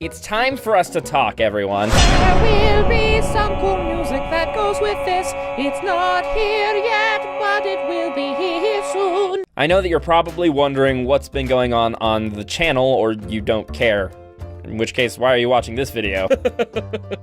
It's time for us to talk, everyone. There will be some cool music that goes with this. It's not here yet, but it will be here soon. I know that you're probably wondering what's been going on the channel, or you don't care. In which case, why are you watching this video?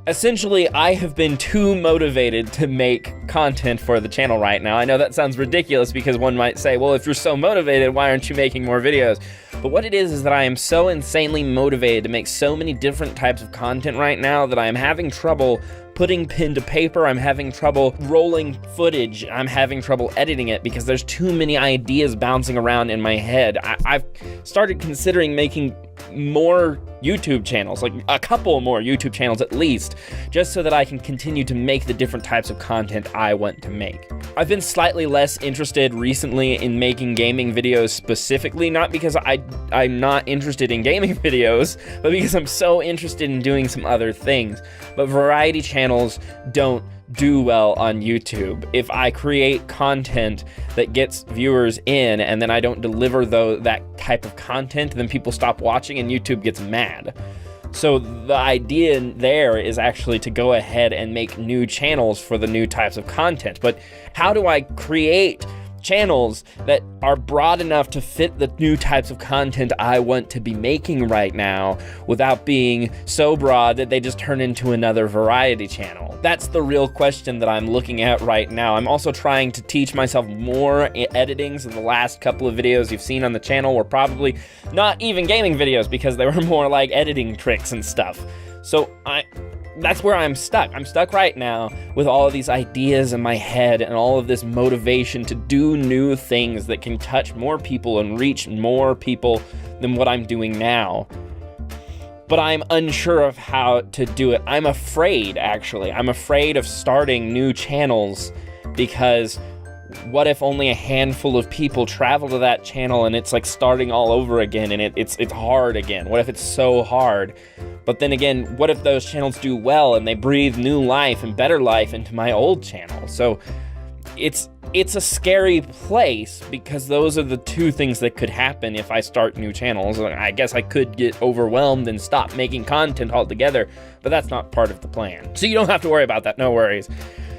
Essentially, I have been too motivated to make content for the channel right now. I know that sounds ridiculous because one might say, well, if you're so motivated, why aren't you making more videos? But what it is that I am so insanely motivated to make so many different types of content right now that I am having trouble putting pen to paper, I'm having trouble rolling footage, I'm having trouble editing it because there's too many ideas bouncing around in my head. I've started considering making more YouTube channels, like a couple more YouTube channels at least, just so that I can continue to make the different types of content I want to make. I've been slightly less interested recently in making gaming videos specifically, not because I'm not interested in gaming videos, but because I'm so interested in doing some other things. But variety channels don't do well on YouTube. If I create content that gets viewers in and then I don't deliver that type of content, then people stop watching and YouTube gets mad. So the idea there is actually to go ahead and make new channels for the new types of content. But how do I create channels that are broad enough to fit the new types of content I want to be making right now without being so broad that they just turn into another variety channel? That's the real question that I'm looking at right now. I'm also trying to teach myself more editing, so the last couple of videos you've seen on the channel were probably not even gaming videos because they were more like editing tricks and stuff. So that's where I'm stuck. I'm stuck right now with all of these ideas in my head and all of this motivation to do new things that can touch more people and reach more people than what I'm doing now. But I'm unsure of how to do it. I'm afraid, actually. I'm afraid of starting new channels because what if only a handful of people travel to that channel and it's like starting all over again and it's hard again? What if it's so hard? But then again, what if those channels do well and they breathe new life and better life into my old channel? So it's a scary place because those are the two things that could happen if I start new channels. I guess I could get overwhelmed and stop making content altogether, but that's not part of the plan. So you don't have to worry about that, no worries.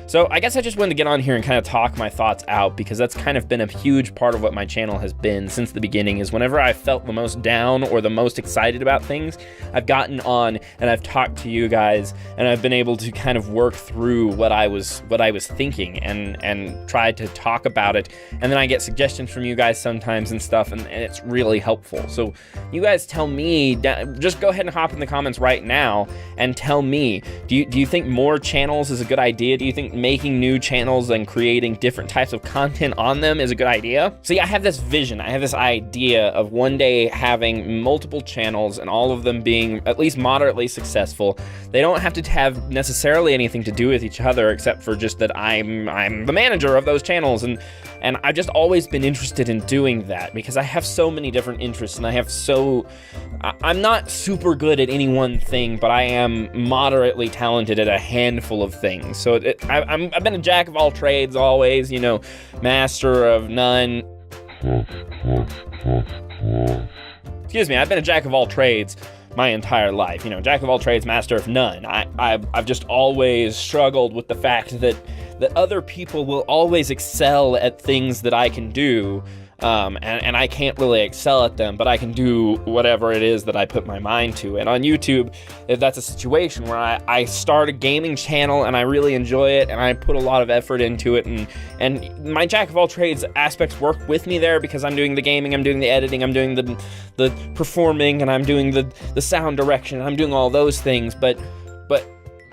So I guess I just wanted to get on here and kind of talk my thoughts out because that's kind of been a huge part of what my channel has been since the beginning, is whenever I felt the most down or the most excited about things, I've gotten on and I've talked to you guys and I've been able to kind of work through what I was thinking and try to talk about it. And then I get suggestions from you guys sometimes and stuff, and it's really helpful. So you guys tell me, just go ahead and hop in the comments right now and tell me, do you think more channels is a good idea? Do you think making new channels and creating different types of content on them is a good idea? See, I have this vision, I have this idea of one day having multiple channels and all of them being at least moderately successful. They don't have to have necessarily anything to do with each other except for just that I'm the manager of those channels, and I've just always been interested in doing that because I have so many different interests and I'm not super good at any one thing, but I am moderately talented at a handful of things. So I've been a jack of all trades always, master of none. Excuse me, I've been a jack of all trades my entire life. Jack of all trades, master of none. I've just always struggled with the fact that other people will always excel at things that I can do, and I can't really excel at them, but I can do whatever it is that I put my mind to. And on YouTube, if that's a situation where I start a gaming channel and I really enjoy it and I put a lot of effort into it, and my jack of all trades aspects work with me there because I'm doing the gaming, I'm doing the editing, I'm doing the performing, and I'm doing the sound direction, I'm doing all those things, but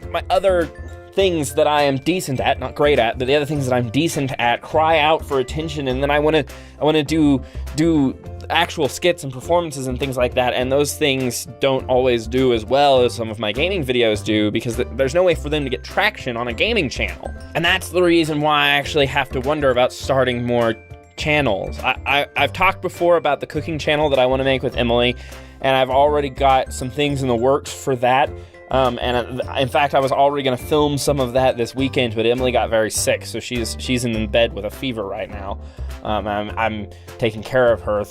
my other things that I am decent at, not great at, but the other things that I'm decent at cry out for attention, and then I want to do actual skits and performances and things like that, and those things don't always do as well as some of my gaming videos do because there's no way for them to get traction on a gaming channel. And that's the reason why I actually have to wonder about starting more channels. I've talked before about the cooking channel that I want to make with Emily, and I've already got some things in the works for that. And in fact, I was already going to film some of that this weekend, but Emily got very sick, so she's in bed with a fever right now. I'm taking care of her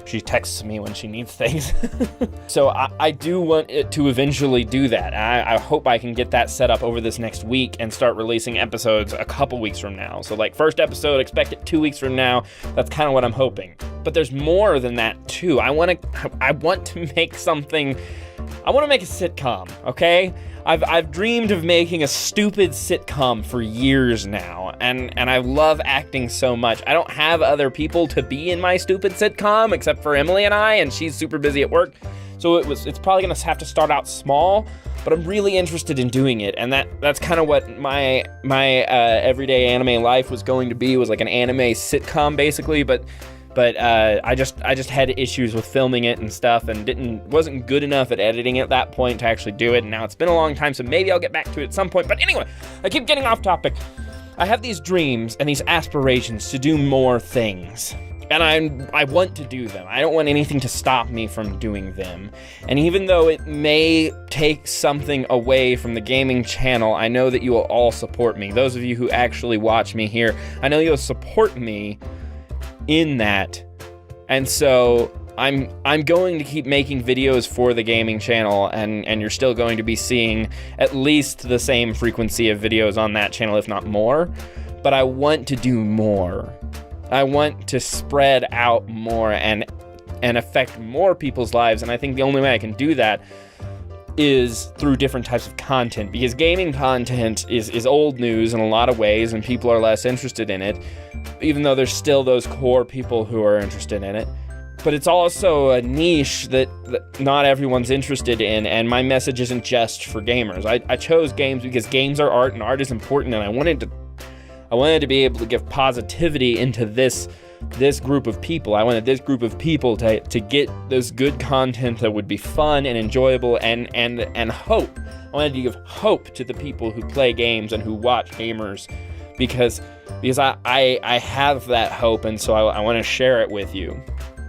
she texts me when she needs things. So I do want it to eventually do that. I hope I can get that set up over this next week and start releasing episodes a couple weeks from now. So like first episode, expect it 2 weeks from now. That's kind of what I'm hoping. But there's more than that too. I want to make something. I want to make a sitcom, okay? I've dreamed of making a stupid sitcom for years now, and I love acting so much. I don't have other people to be in my stupid sitcom except for Emily and I, and she's super busy at work. So it's probably gonna have to start out small, but I'm really interested in doing it, and that's kind of what my everyday anime life was going to be, was like an anime sitcom basically, but I just had issues with filming it and stuff, and wasn't good enough at editing at that point to actually do it. And now it's been a long time, so maybe I'll get back to it at some point. But anyway, I keep getting off topic. I have these dreams and these aspirations to do more things, and I want to do them. I don't want anything to stop me from doing them. And even though it may take something away from the gaming channel, I know that you will all support me. Those of you who actually watch me here, I know you'll support me in that. And so I'm going to keep making videos for the gaming channel, and you're still going to be seeing at least the same frequency of videos on that channel, if not more. But I want to do more. I want to spread out more and affect more people's lives, and I think the only way I can do that is through different types of content, because gaming content is old news in a lot of ways, and people are less interested in it, even though there's still those core people who are interested in it. But it's also a niche that not everyone's interested in, and my message isn't just for gamers. I chose games because games are art, and art is important, and I wanted to be able to give positivity into this group of people. I wanted this group of people to get this good content that would be fun and enjoyable and hope. I wanted to give hope to the people who play games and who watch gamers, because I have that hope, and so I want to share it with you.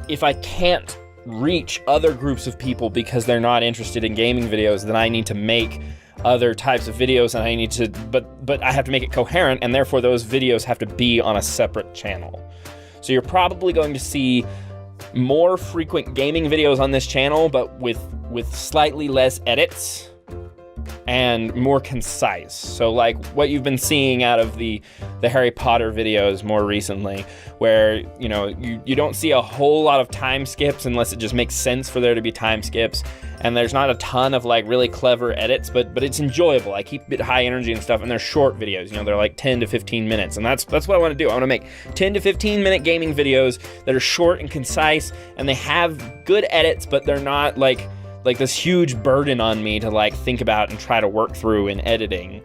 If I can't reach other groups of people because they're not interested in gaming videos, then I need to make other types of videos, and I need to, but I have to make it coherent, and therefore those videos have to be on a separate channel. So you're probably going to see more frequent gaming videos on this channel, but with slightly less edits and more concise. So like what you've been seeing out of the Harry Potter videos more recently, where you don't see a whole lot of time skips unless it just makes sense for there to be time skips, and there's not a ton of like really clever edits, but it's enjoyable. I keep it high energy and stuff, and they're short videos, they're like 10 to 15 minutes, and that's what I want to do. I want to make 10 to 15 minute gaming videos that are short and concise, and they have good edits, but they're not like this huge burden on me to like think about and try to work through in editing.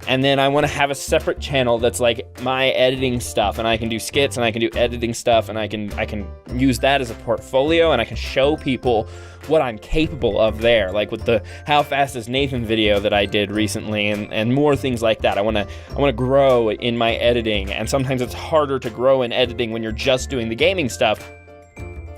And then I want to have a separate channel that's like my editing stuff, and I can do skits, and I can do editing stuff, and I can use that as a portfolio, and I can show people what I'm capable of there, like with the How Fast Is Nathan video that I did recently, and more things like that. I want to grow in my editing, and sometimes it's harder to grow in editing when you're just doing the gaming stuff.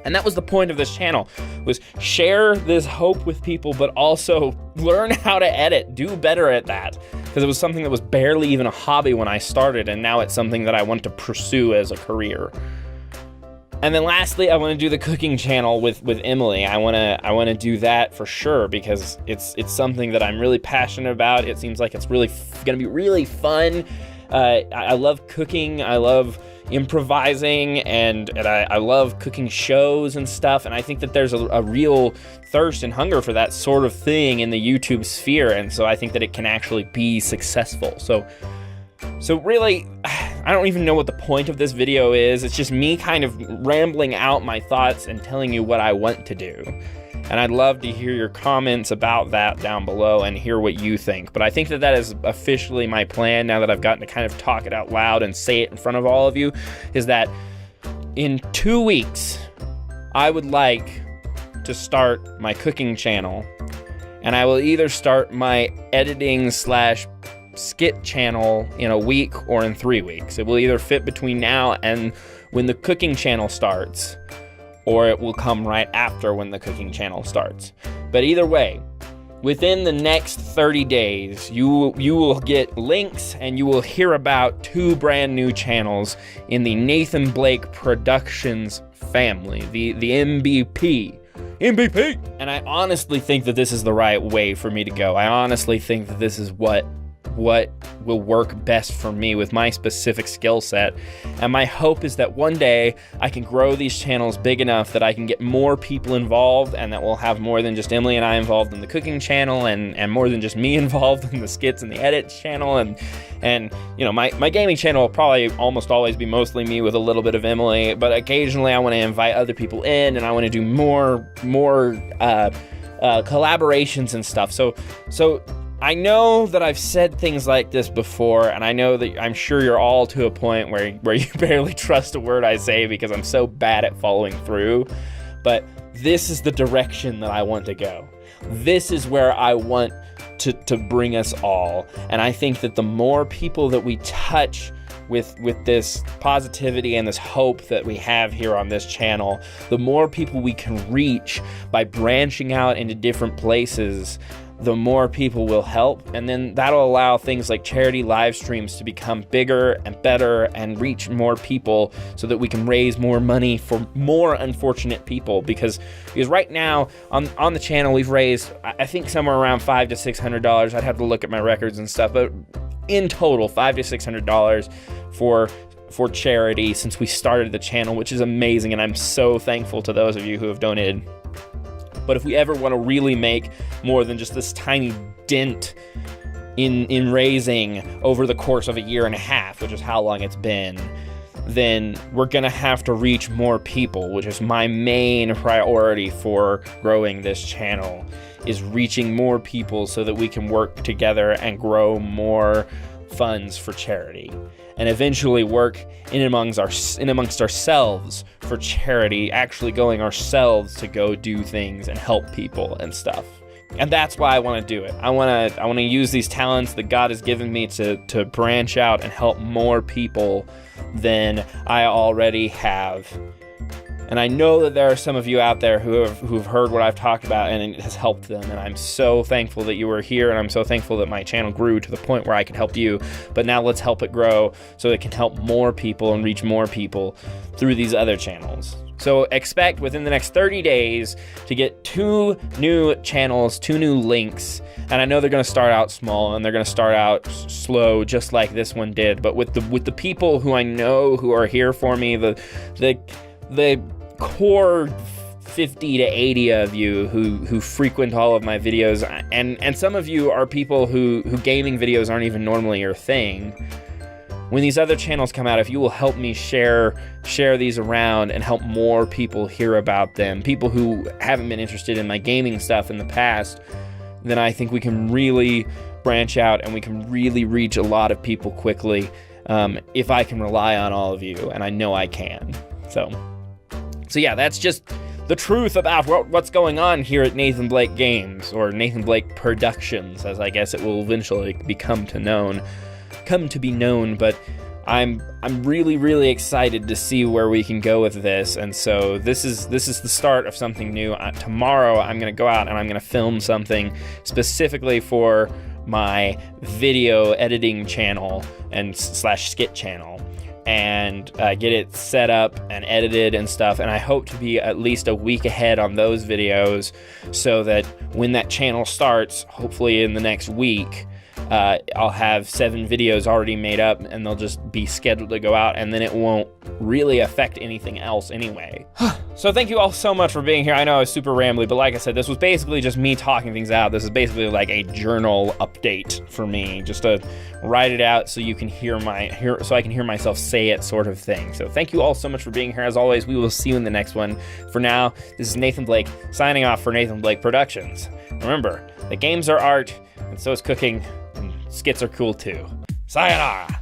And that was the point of this channel, was share this hope with people, but also learn how to edit, do better at that. Because it was something that was barely even a hobby when I started, and now it's something that I want to pursue as a career. And then lastly, I want to do the cooking channel with Emily. I want to do that for sure, because it's something that I'm really passionate about. It seems like it's really going to be really fun. I love cooking. I love improvising, and I love cooking shows and stuff, and I think that there's a real thirst and hunger for that sort of thing in the YouTube sphere, and so I think that it can actually be successful. So really, I don't even know what the point of this video is. It's just me kind of rambling out my thoughts and telling you what I want to do. And I'd love to hear your comments about that down below and hear what you think. But I think that is officially my plan, now that I've gotten to kind of talk it out loud and say it in front of all of you, is that in 2 weeks, I would like to start my cooking channel. And I will either start my editing / skit channel in a week or in 3 weeks. It will either fit between now and when the cooking channel starts, or it will come right after when the cooking channel starts. But either way, Within the next 30 days, you will get links and you will hear about 2 brand new channels in the Nathan Blake Productions family, the MVP. And I honestly think that this is the right way for me to go. I honestly think that this is what will work best for me with my specific skill set. And my hope is that one day I can grow these channels big enough that I can get more people involved, and that we'll have more than just Emily and I involved in the cooking channel, and more than just me involved in the skits and the edits channel. And you know, my gaming channel will probably almost always be mostly me with a little bit of Emily, but occasionally I want to invite other people in, and I want to do more collaborations and stuff. So I know that I've said things like this before, and I know that I'm sure you're all to a point where you barely trust a word I say because I'm so bad at following through, but this is the direction that I want to go. This is where I want to bring us all, and I think that the more people that we touch with this positivity and this hope that we have here on this channel, the more people we can reach by branching out into different places, the more people will help, and then that'll allow things like charity live streams to become bigger and better and reach more people so that we can raise more money for more unfortunate people. Because right now on the channel we've raised, I think, somewhere around $500 to $600. I'd have to look at my records and stuff, but in total $500 to $600 for charity since we started the channel, which is amazing, and I'm so thankful to those of you who have donated. But if we ever want to really make more than just this tiny dent in raising over the course of a year and a half, which is how long it's been, then we're going to have to reach more people, which is my main priority for growing this channel, is reaching more people so that we can work together and grow more funds for charity, and eventually work in amongst ourselves for charity, actually going ourselves to go do things and help people and stuff. And that's why I want to do it. I want to use these talents that God has given me to branch out and help more people than I already have. And I know that there are some of you out there who've heard what I've talked about, and it has helped them. And I'm so thankful that you were here, and I'm so thankful that my channel grew to the point where I could help you. But now let's help it grow so it can help more people and reach more people through these other channels. So expect within the next 30 days to get 2 new channels, 2 new links. And I know they're going to start out small, and they're going to start out slow, just like this one did. But with the people who I know who are here for me, the core 50 to 80 of you who frequent all of my videos, and some of you are people who gaming videos aren't even normally your thing. When these other channels come out, if you will help me share these around and help more people hear about them, people who haven't been interested in my gaming stuff in the past, then I think we can really branch out and we can really reach a lot of people quickly, if I can rely on all of you, and I know I can. So yeah, that's just the truth about what's going on here at Nathan Blake Games, or Nathan Blake Productions, as I guess it will eventually come to be known. But I'm really, really excited to see where we can go with this, and so this is the start of something new. Tomorrow I'm going to go out and I'm going to film something specifically for my video editing channel and / skit channel, and get it set up and edited and stuff. And I hope to be at least a week ahead on those videos, so that when that channel starts, hopefully in the next week, I'll have 7 videos already made up, and they'll just be scheduled to go out, and then it won't really affect anything else anyway. So thank you all so much for being here. I know I was super rambly, but like I said, this was basically just me talking things out. This is basically like a journal update for me, just to write it out so you can so I can hear myself say it, sort of thing. So thank you all so much for being here. As always, we will see you in the next one. For now, this is Nathan Blake signing off for Nathan Blake Productions. Remember, the games are art, and so is cooking, and skits are cool too. Sayonara!